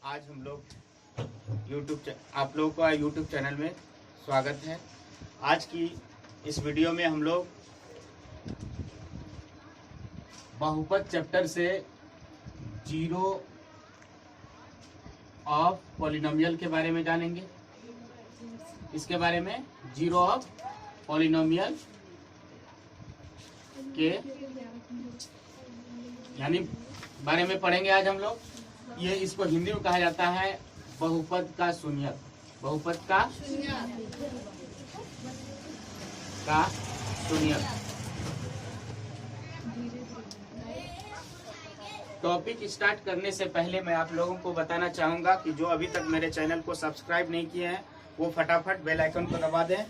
आज हम लोग आप लोगों का यूट्यूब चैनल में स्वागत है। आज की इस वीडियो में हम लोग बहुपद चैप्टर से जीरो ऑफ पॉलिनोमियल के बारे में जानेंगे। इसके बारे में जीरो ऑफ पॉलिनोमियल के यानी बारे में पढ़ेंगे आज हम लोग। ये इसको हिंदी में कहा जाता है बहुपद का शून्यक। बहुपद का शून्यक। टॉपिक स्टार्ट करने से पहले मैं आप लोगों को बताना चाहूंगा कि जो अभी तक मेरे चैनल को सब्सक्राइब नहीं किए हैं वो फटाफट बेल आइकन को दबा दें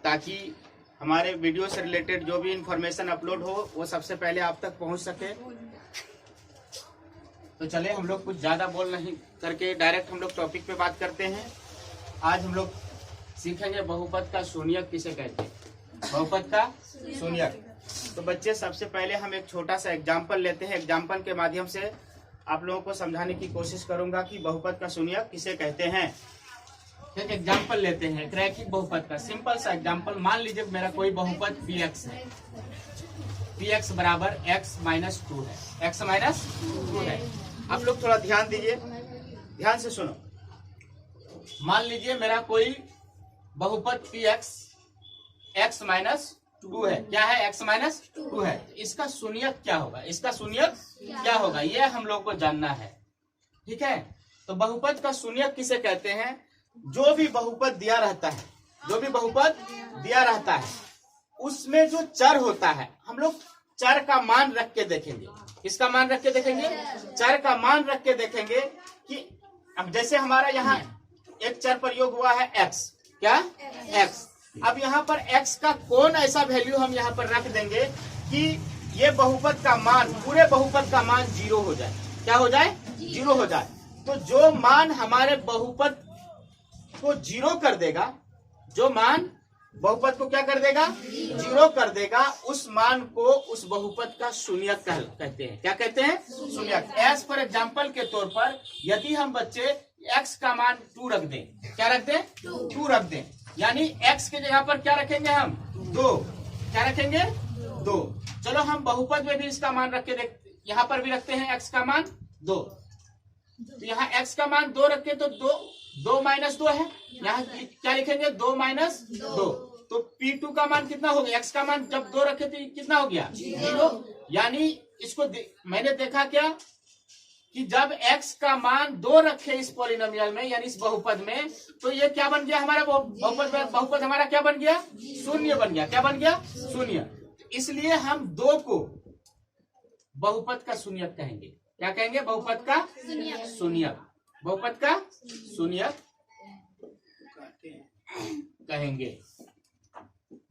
ताकि हमारे वीडियो से रिलेटेड जो भी इंफॉर्मेशन अपलोड हो वो सबसे पहले आप तक पहुंच सके। तो चले हम लोग कुछ ज्यादा बोल नहीं करके डायरेक्ट हम लोग टॉपिक पे बात करते हैं। आज हम लोग सीखेंगे बहुपद का शून्यक किसे कहते हैं। बहुपद का शून्यक। तो बच्चे सबसे पहले हम एक छोटा सा एग्जाम्पल लेते हैं। एग्जाम्पल के माध्यम से आप लोगों को समझाने की कोशिश करूंगा कि बहुपद का शून्यक किसे कहते हैं। एक एग्जाम्पल लेते हैं रैखिक बहुपद का। सिंपल सा एग्जाम्पल, मान लीजिए मेरा कोई बहुपद px है। px बराबर x माइनस 2 है। x माइनस 2 है। आप लोग थोड़ा ध्यान दीजिए, ध्यान से सुनो। मान लीजिए मेरा कोई बहुपद px x माइनस 2 है। क्या है? x माइनस 2 है। इसका शून्यक क्या होगा? इसका शून्यक क्या होगा ये हम लोग को जानना है। ठीक है, तो बहुपद का शून्यक किसे कहते हैं? जो भी बहुपद दिया रहता है, जो भी बहुपद दिया रहता है उसमें जो चर होता है, हम लोग चर का मान रख के देखेंगे। इसका मान रख के देखेंगे, चर का मान रख के देखेंगे कि अब जैसे हमारा यहाँ एक चर प्रयोग हुआ है x। क्या? x। अब यहाँ पर x का कौन ऐसा वैल्यू हम यहाँ पर रख देंगे कि ये बहुपद का मान, पूरे बहुपद का मान 0 हो जाए। क्या हो जाए? 0 हो जाए। तो जो मान हमारे बहुपद को 0 कर देगा, जो मान बहुपद को क्या कर देगा? 0 कर देगा, उस मान को उस बहुपद का शून्यक कहते हैं। क्या कहते हैं? शून्यक। एज फॉर एग्जाम्पल के तौर पर यदि हम बच्चे x का मान 2 रख दें, क्या रख दें? 2 रख दें, यानी x के जगह पर क्या रखेंगे हम? 2। क्या रखेंगे? 2। चलो हम बहुपद में भी इसका मान रख के देख, यहाँ पर भी रखते हैं x का मान 2। तो यहाँ x का मान 2 रखे तो 2 माइनस 2 है। यहाँ क्या लिखेंगे? 2 माइनस 2। तो P2 का मान कितना हो गया? x का मान जब 2 रखे तो कितना हो गया? 0। यानी इसको मैंने देखा क्या कि जब x का मान 2 रखे इस पॉलिनोमियल में, यानी इस बहुपद में, तो ये क्या बन गया हमारा बहुपद हमारा क्या बन गया? शून्य बन गया। क्या बन गया? शून्य। इसलिए हम 2 को बहुपद का शून्यक कहेंगे। क्या कहेंगे? बहुपद का शून्यक। बहुपद का शून्यक कहेंगे।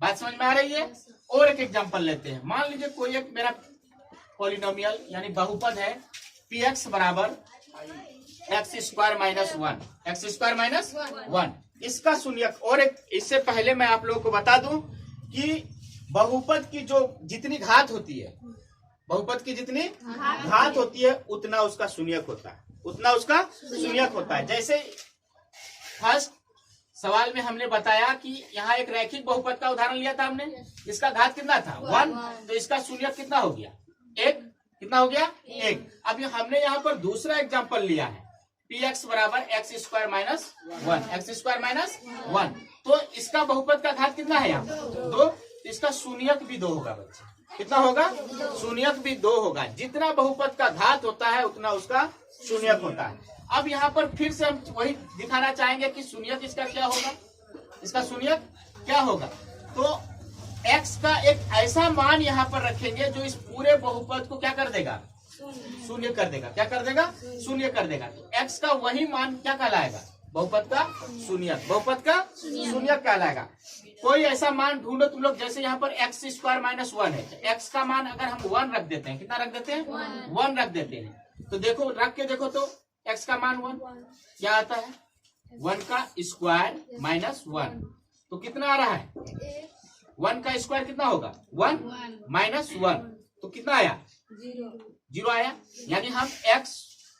बात समझ में आ रही है? और एक एग्जांपल लेते हैं। मान लीजिए कोई एक मेरा पॉलिनोमियल यानी बहुपद है px बराबर x square minus 1। x square minus 1 इसका शून्यक। और एक इससे पहले मैं आप लोगों को बता दूं कि बहुपद की जो जितनी घात होती है, बहुपद की जितनी घात होती है उतना उसका शून्यक होता है, उतना उसका शून्यक होता है। जैसे फर्स्ट सवाल में हमने बताया कि यहाँ एक रैखिक बहुपद का उदाहरण लिया था हमने, इसका घात कितना था? 1। तो इसका शून्यक कितना हो गया? 1। कितना हो गया? 1। अब हमने यहाँ पर दूसरा एग्जांपल लिया है px बराबर x square minus 1। x square minus 1। तो इसका बहुपद का घात कितना है यहाँ? 2। इसका शून्यक भी 2 होगा बच्चे। कितना होगा? शून्यक भी 2 होगा। जितना बहुपद का घात होता है उतना उसका शून्यक होता है। अब यहाँ पर फिर से हम वही दिखाना चाहेंगे कि शून्यक इसका क्या होगा। इसका शून्यक क्या होगा? तो x का एक ऐसा मान यहाँ पर रखेंगे जो इस पूरे बहुपद को क्या कर देगा? शून्य कर देगा। क्या कर देगा? शून्य कर देगा। तो x का वही मान क्या कहलाएगा? बहुपद का शून्यक। बहुपद का शून्यक कहलाएगा। कोई ऐसा मान ढूंढो तुम लोग, जैसे यहाँ पर x स्क्वायर माइनस 1 है। तो x का मान अगर हम 1 रख देते हैं, कितना रख देते हैं? 1 रख देते हैं। तो देखो रख के देखो तो x का मान 1 क्या आता है? 1 का स्क्वायर माइनस 1। तो कितना आ रहा है? 1 का स्क्वायर कितना होगा? 1 माइनस 1। तो कितना आया? 0 आया। यानी हम x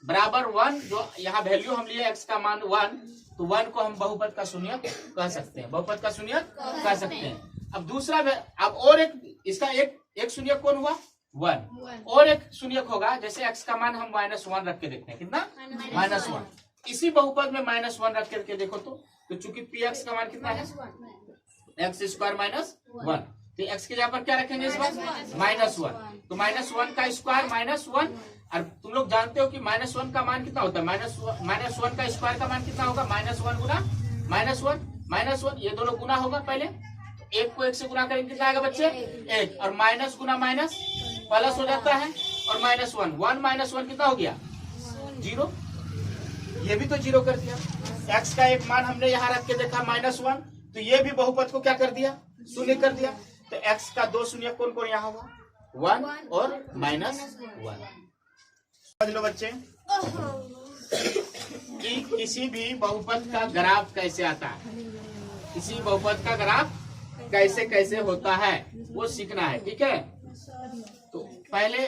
बराबर 1, जो यहाँ वैल्यू हम लिए x का मान 1, तो 1 को हम बहुपद का शून्यक कह सकते हैं, बहुपद का शून्यक कह सकते हैं। अब दूसरा, अब और एक इसका एक शून्यक कौन हुआ? 1। और एक शून्यक होगा, जैसे x का मान हम -1 रख के देखते हैं, कितना? -1। इसी बहुपद में -1 रख करके देखो तो चूंकि px का मान कितना है? x² -1, तो x के जगह पर क्या रखेंगे इस बार? -1। तो -1 का स्क्वायर -1, और तुम लोग जानते हो कि -1 का मान कितना होता है? -1 का स्क्वायर का मान कितना होगा? -1 गुना -1, ये दोनों गुना होगा पहले, एक को एक से गुना करेंगे कितना आएगा बच्चे? 1, और माइनस गुना माइनस प्लस हो जाता है, और -1 1 कितना हो गया? 0। ये भी तो 0 कर दिया। x का एक मान हमने यहाँ रख के देखा -1, तो ये भी बहुपद को क्या कर दिया? शून्य कर दिया। तो x का 2 शून्य कौन कौन यहाँ होगा? 1 और -1। समझ लो बच्चे कि किसी भी बहुपद का ग्राफ कैसे आता है, किसी बहुपद का ग्राफ कैसे होता है वो सीखना है, ठीक है? तो पहले,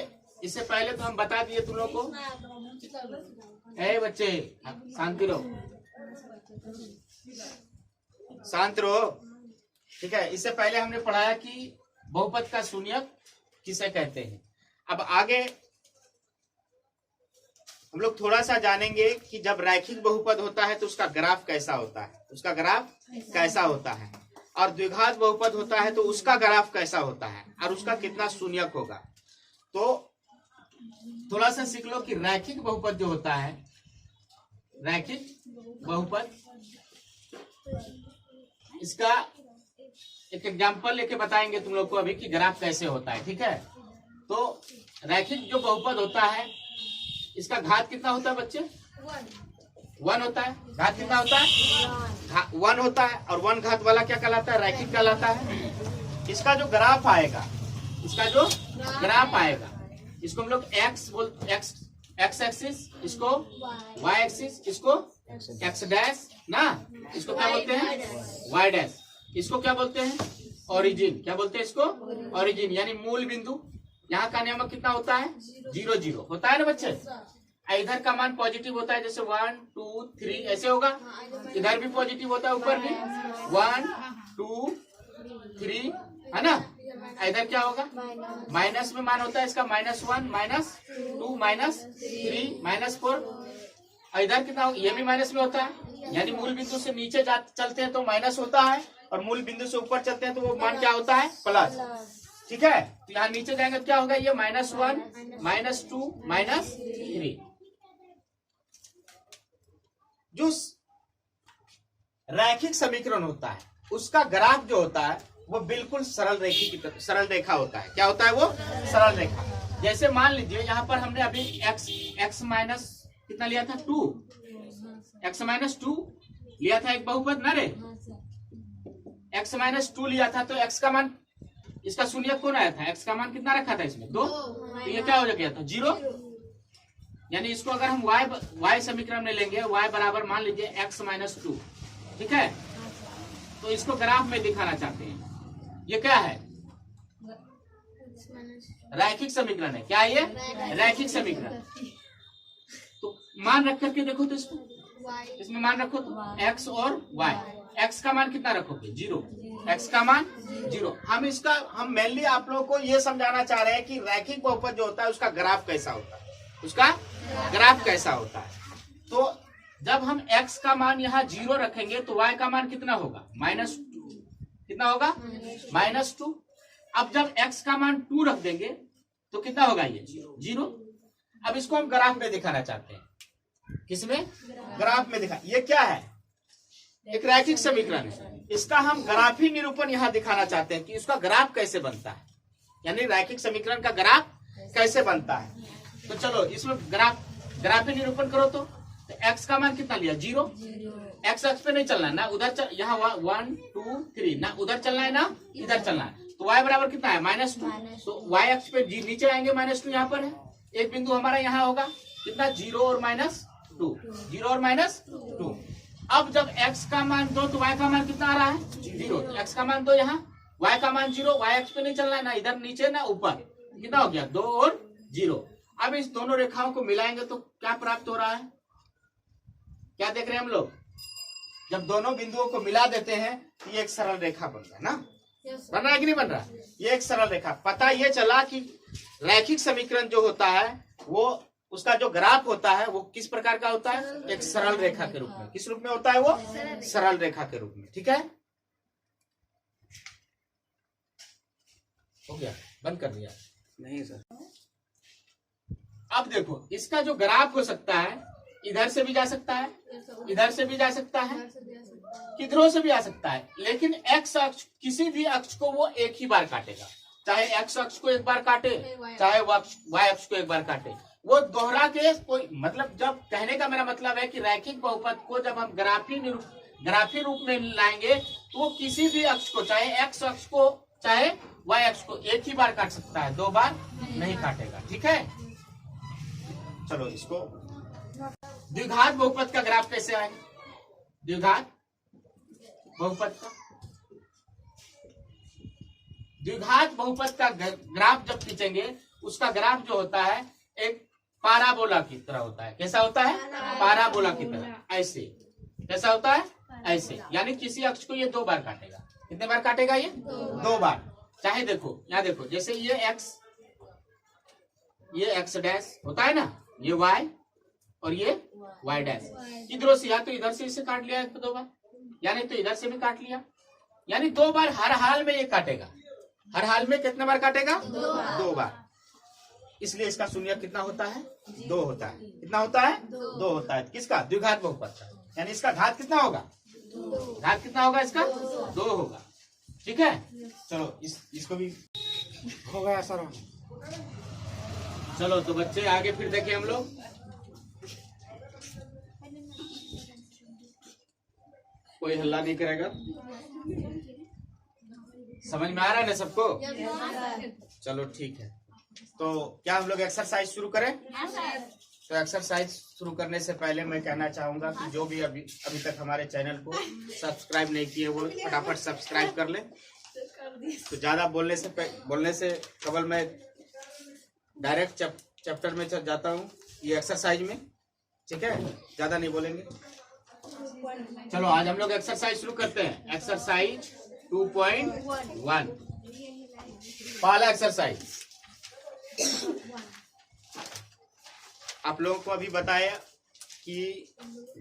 इससे पहले तो हम बता दिए तुम लोग को। ए बच्चे शांति रहो, शांत रहो, ठीक है? इससे पहले हमने पढ़ाया कि बहुपद का शून्यक किसे कहते हैं। अब आगे हम लोग थोड़ा सा जानेंगे कि जब रैखिक बहुपद होता है तो उसका ग्राफ कैसा होता है, उसका ग्राफ कैसा होता है, और द्विघात बहुपद होता है तो उसका ग्राफ कैसा होता है, और उसका कितना शून्यक होगा। तो थोड़ा सा सीख लो कि रैखिक बहुपद जो होता है, रैखिक बहुपद, इसका एक एग्जांपल लेके बताएंगे तुम लोग को अभी कि ग्राफ कैसे होता है, ठीक है? तो रैखिक जो बहुपद होता है, इसका घात कितना होता है बच्चे? 1 होता है। घात कितना होता है? 1 होता है, और 1 घात वाला क्या कहलाता है? रैखिक कहलाता है। इसका जो ग्राफ आएगा, इसका जो ग्राफ आएगा, इसको हम लोग एक्स एक्सिस, इसको y एक्सिस, इसको x डैश ना, इसको क्या बोलते हैं? y dash. इसको क्या बोलते हैं? ओरिजिन। क्या बोलते हैं इसको? ओरिजिन, यानी मूल बिंदु। यहाँ का नियमक कितना होता है? 0 0 होता है ना बच्चे? इधर का मान पॉजिटिव होता है, जैसे 1 2 3 ऐसे होगा। इधर भी पॉजिटिव होता है, ऊपर भी 1 2 3, है ना? इधर क्या होगा? माइनस में मान होता है इसका -1 -2 -3 -4। इधर कितना होगा? ये भी माइनस में होता है, यानी मूल बिंदु से नीचे चलते हैं तो माइनस होता है, और मूल बिंदु से ऊपर चलते हैं तो वो मान क्या होता है? प्लस, ठीक है? तो यहाँ नीचे जाएंगे क्या होगा? ये -1 -2 -3। जो रैखिक समीकरण होता है उसका ग्राफ जो होता है वो बिल्कुल सरल रेखा होता है। क्या होता है वो? सरल रेखा। जैसे मान लीजिए यहाँ पर हमने अभी x माइनस कितना लिया था? 2, x -2 लिया था, एक बहुपद ना रे? x -2 लिया था, तो x का मान, इसका शून्यक कौन आया था? x का मान कितना रखा था इसमें? 2। तो ये क्या हो गया था? 0। यानी इसको अगर हम y समीकरण में लेंगे, y बराबर मान लीजिए x -2, ठीक है? तो इसको ग्राफ में दिखाना चाहते हैं। ये क्या है? रैखिक समीकरण है। क्या है ये? रैखिक समीकरण। तो मान रख करके देखो तो इसमें मान रखो तो x और y। x का मान कितना रखोगे? 0। x का मान 0। हम मेनली आप लोगों को ये समझाना चाह रहे हैं कि रैखिक बहुपद जो होता है उसका ग्राफ कैसा होता है, उसका ग्राफ कैसा होता है। तो जब हम x का मान यहाँ 0 रखेंगे तो y का मान कितना होगा? -2। कितना होगा? -2। अब जब x का मान 2 रख देंगे तो कितना होगा? ये 0। अब इसको हम ग्राफ में दिखाना चाहते हैं। किसमें? ग्राफ में दिखा। ये क्या है? एक रैखिक समीकरण है। इसका हम ग्राफी निरूपण यहाँ दिखाना चाहते हैं कि उसका ग्राफ कैसे बनता है, यानी रैखिक समीकरण का ग्राफ कैसे बनता है। तो चलो इसमें ग्राफी निरूपण करो। तो x का मान कितना लिया? 0। x अक्ष पे नहीं चलना है ना, उधर यहाँ 1 2 3 ना, उधर चलना है ना इधर चलना है। तो y बराबर कितना है? -2। तो y अक्ष पे नीचे आएंगे, -2 यहाँ पर है। एक बिंदु हमारा यहाँ होगा कितना? 0 और -2, 0 और -2। अब जब x का मान 2 तो y का मान कितना आ रहा है? 0। तो x का मान 2 यहाँ, y का मान 0। y अक्ष पे नहीं चलना है ना, इधर नीचे ना ऊपर, कितना हो गया 2 और 0। अब इस दोनों रेखाओं को मिलाएंगे तो क्या प्राप्त हो रहा है, क्या देख रहे हैं हम लोग, जब दोनों बिंदुओं को मिला देते हैं तो ये एक सरल रेखा बन रहा है ना, बन रहा है कि नहीं बन रहा, ये एक सरल रेखा। पता ये चला कि रैखिक समीकरण जो होता है वो उसका जो ग्राफ होता है वो किस प्रकार का होता है, एक सरल रेखा के रूप में। किस रूप में होता है वो, सरल रेखा के रूप में। ठीक है, हो गया, बंद कर दिया नहीं सर। अब देखो इसका जो ग्राफ हो सकता है इधर से भी जा सकता है, इधर से भी जा सकता है, किधरों से भी आ सकता है, लेकिन एक्स अक्ष किसी भी अक्ष को वो एक ही बार काटेगा, चाहे एक्स अक्ष को एक बार काटे चाहे वाई अक्ष को एक बार काटे। वो दोहरा के कोई मतलब, जब कहने का मेरा मतलब है कि रैखिक बहुपद को जब हम ग्राफी रूप में लाएंगे तो वो किसी भी अक्ष को, चाहे एक्स अक्ष को चाहे वाई अक्ष को एक ही बार काट सकता है, 2 बार नहीं काटेगा। ठीक है, चलो इसको द्विघात बहुपद का ग्राफ कैसे आएगा, द्विघात बहुपद का, द्विघात बहुपद का ग्राफ जब खींचेंगे उसका ग्राफ जो होता है एक पाराबोला की तरह होता है। कैसा होता है, पाराबोला की तरह, ऐसे। कैसा होता है, ऐसे, यानी किसी अक्ष को ये 2 बार काटेगा। कितने बार काटेगा ये, 2 बार। चाहे देखो यहाँ देखो, जैसे ये एक्स डैश होता है ना, ये वाई और ये वाई डैश, इधरों से या तो इधर से इसे काट लिया 2 बार, यानी तो इधर से भी काट लिया, यानी 2 बार हर हाल में ये काटेगा। हर हाल में कितने बार काटेगा, 2 बार। इसलिए इसका शून्य कितना होता है, 2 होता है। कितना होता है, 2 होता है। किसका, द्विघात बहुपद का, यानी इसका घात कितना होगा, घात कितना होगा इसका, 2 होगा। ठीक है, चलो इसको भी हो गया सर। चलो तो बच्चे आगे फिर देखें हम लोग। कोई हल्ला नहीं करेगा, समझ में आ रहा है ना सबको। चलो ठीक है, तो क्या हम लोग एक्सरसाइज शुरू करें। तो एक्सरसाइज शुरू करने से पहले मैं कहना चाहूंगा कि जो भी अभी तक हमारे चैनल को सब्सक्राइब नहीं किए वो फटाफट सब्सक्राइब कर ले। तो ज्यादा बोलने से केवल मैं डायरेक्ट चैप्टर में चल जाता हूँ, ये एक्सरसाइज में। ठीक है, ज्यादा नहीं बोलेंगे। चलो आज हम लोग एक्सरसाइज शुरू करते हैं। एक्सरसाइज 2.1, पहला एक्सरसाइज। आप लोगों को अभी बताया कि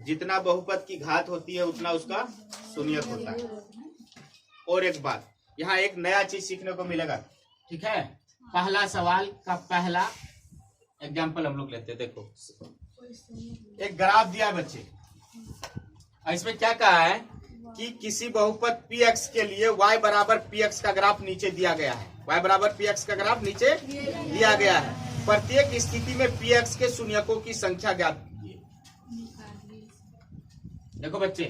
जितना बहुपद की घात होती है उतना उसका शून्यक होता है। और एक बात, यहाँ एक नया चीज सीखने को मिलेगा। ठीक है, पहला सवाल का पहला एग्जाम्पल हम लोग लेते हैं। देखो एक ग्राफ दिया है बच्चे, इसमें क्या कहा है कि किसी बहुपद px के लिए y बराबर px का ग्राफ नीचे दिया गया है। y बराबर px का ग्राफ नीचे दिया गया है। प्रत्येक स्थिति में px के शून्यकों की संख्या ज्ञात कीजिए। देखो बच्चे,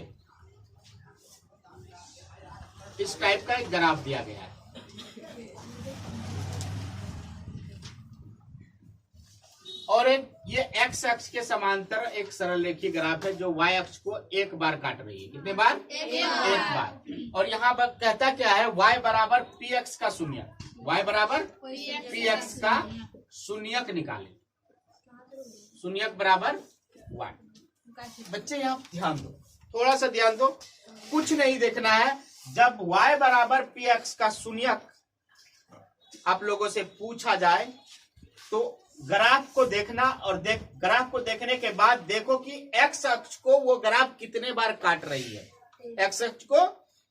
इस टाइप का एक ग्राफ दिया गया है। और ये x अक्ष के समांतर एक सरल रेखीय ग्राफ है जो y अक्ष को एक बार काट रही है। कितने बार, एक बार। और यहाँ पर कहता क्या है, y बराबर px का शून्यक, y बराबर px का शून्यक निकाले। शून्यक बराबर 1। बच्चे यहाँ ध्यान दो, थोड़ा सा ध्यान दो, कुछ नहीं देखना है। जब y बराबर px का शून्यक आप लोगों से पूछा जाए तो ग्राफ को देखना, और ग्राफ को देखने के बाद देखो कि x अक्ष को वो ग्राफ कितने बार काट रही है, x अक्ष को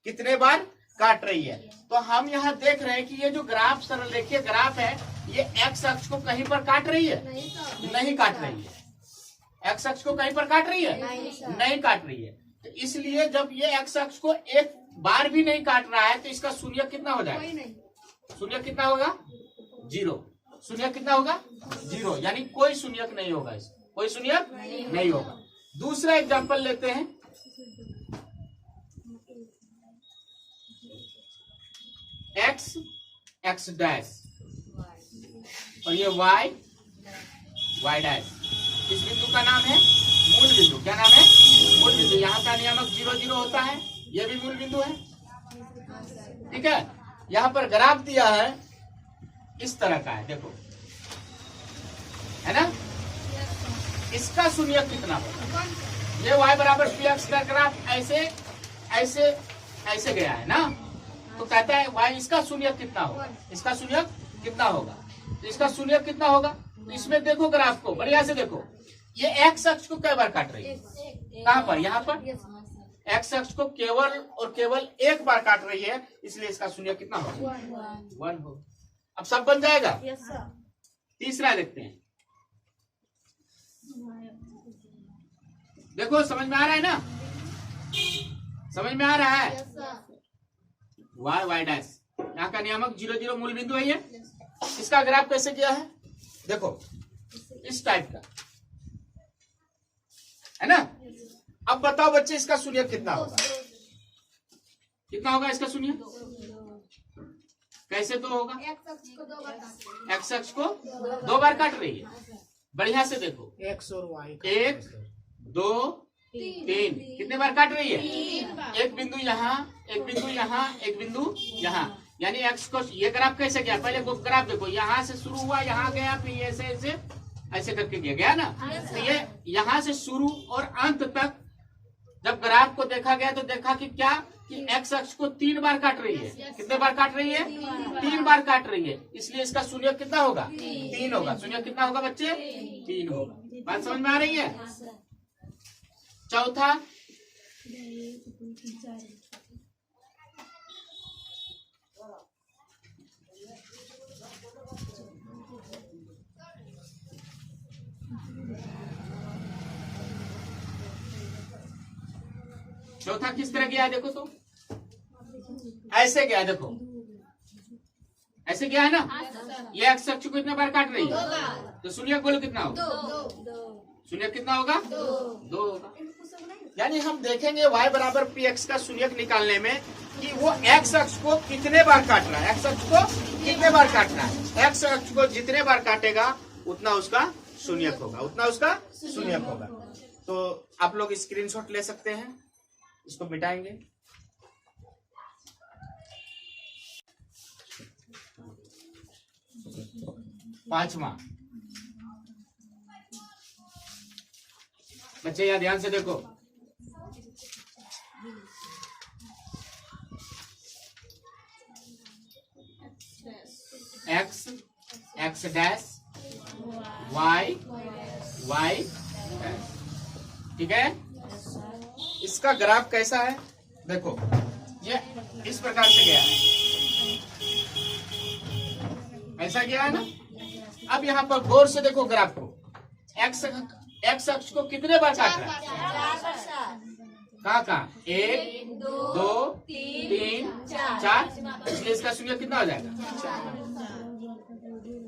कितने बार काट रही है। तो हम यहाँ देख रहे हैं कि ये जो ग्राफ सरल रेखीय ग्राफ है ये x अक्ष को कहीं पर काट रही है, नहीं काट रही है। x अक्ष को कहीं पर काट रही है, नहीं काट रही है। तो इसलिए जब ये x अक्ष को एक बार भी नहीं काट रहा है तो इसका शून्य कितना हो जाएगा, शून्य कितना होगा, 0। शून्य कितना होगा, 0, यानी कोई शून्यक नहीं होगा, इसका कोई शून्यक नहीं होगा। दूसरा एग्जांपल लेते हैं। x डैश और ये y डैश। इस बिंदु का नाम है मूल बिंदु। क्या नाम है, मूल बिंदु। यहाँ का नियामक 0 0 होता है, ये भी मूल बिंदु है। ठीक है, यहाँ पर ग्राफ दिया है इस तरह का है, देखो, है ना। इसका शून्यक कितना होगा? ये y बराबर पी एक्स का ग्राफ ऐसे ऐसे ऐसे गया है ना, तो कहता है y इसका शून्यक कितना होगा? इसका शून्यक कितना होगा? तो इसका शून्यक कितना होगा? तो इसमें देखो ग्राफ को बढ़िया से देखो, ये एक्स अक्ष को कई बार काट रही है, कहाँ पर? यहाँ पर एक्स अक्ष को केवल और केवल एक बार काट रही है, इसलिए इसका शून्यक कितना होगा? 1 होगा। अब सब बन जाएगा। तीसरा देखते हैं, देखो समझ में आ रहा है ना? समझ में आ रहा है? वाई वाई डैश, यहाँ का नियामक 0 0 मूल बिंदु है। ये इसका ग्राफ कैसे किया है? देखो इस टाइप का है ना। अब बताओ बच्चे, इसका शून्यक कितना होगा? कितना होगा इसका शून्यक? कैसे 2 होगा? एक्स अक्ष को 2 बार काट रही है। बढ़िया से देखो, एक्स और वाई 1 2 3 कितने बार काट रही है? एक बिंदु यहाँ, एक बिंदु यहाँ, एक बिंदु यहाँ, यानी एक्स को। ये ग्राफ कैसे गया? पहले ग्राफ देखो, यहाँ से शुरू हुआ, यहाँ गया, फिर ऐसे ऐसे ऐसे करके गया ना। तो ये यहाँ से शुरू और अंत तक जब ग्राफ को देखा गया तो देखा कि क्या कि एक्स अक्ष को 3 बार काट रही है। कितने बार काट रही है? 3 बार काट रही है, इसलिए इसका शून्यक कितना होगा? 3 होगा। शून्यक कितना होगा बच्चे? 3 होगा। बात समझ में आ रही है? चौथा, चौथा किस तरह गया है? देखो तो ऐसे गया, देखो ऐसे गया है ना। ये एक्स अक्ष को कितने बार काट रही है? तो शून्यक बोलो कितना होगा? शून्यक कितना होगा? 2 होगा। यानी हम देखेंगे y बराबर पी एक्स का शून्यक निकालने में कि वो एक्स अक्ष को कितने बार काट रहा है। एक्स अक्ष को कितने बार काट रहा है? एक्स अक्ष को जितने बार काटेगा उतना उसका शून्यक होगा, उतना उसका शून्यक होगा। तो आप लोग स्क्रीनशॉट ले सकते हैं, इसको मिटाएंगे। पांचवा, बच्चे यहाँ ध्यान से देखो, X X dash Y Y dash, ठीक है। इसका ग्राफ कैसा है? देखो ये इस प्रकार से गया है, ऐसा गया है ना। अब यहाँ पर गौर से देखो ग्राफ को, एक्स अक्ष को कितने बार काट रहा है? कहाँ? 1 2 3 4, इसलिए इसका शून्यक कितना हो जाएगा?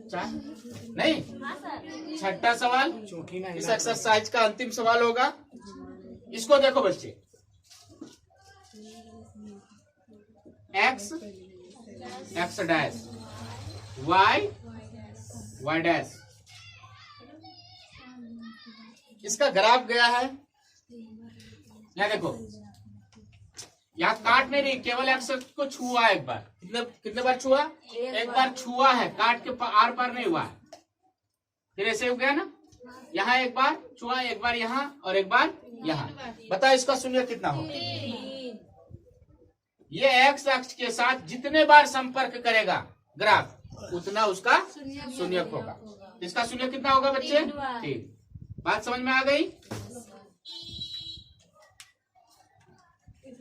4 नहीं, छठा सवाल इस एक्सरसाइज का अंतिम सवाल होगा। इसको देखो बच्चे, X X dash Y Y dash, इसका ग्राफ गया है। यहाँ देखो, यहाँ काट नहीं रही, केवल एक्स को छुआ एक बार। कितने बार छुआ? एक बार छुआ है, काट के आर पार नहीं हुआ है। फिर ऐसे हो गया ना, यहाँ एक बार छुआ, एक बार यहाँ और एक बार यहाँ। बताओ इसका शून्यक कितना होगा? ये एक्स अक्ष के साथ जितने बार संपर्क करेगा ग्राफ, उतना उसका शून्यक होगा। इसका शून्यक कितना होगा बच्चे? 3। बात समझ में आ गई?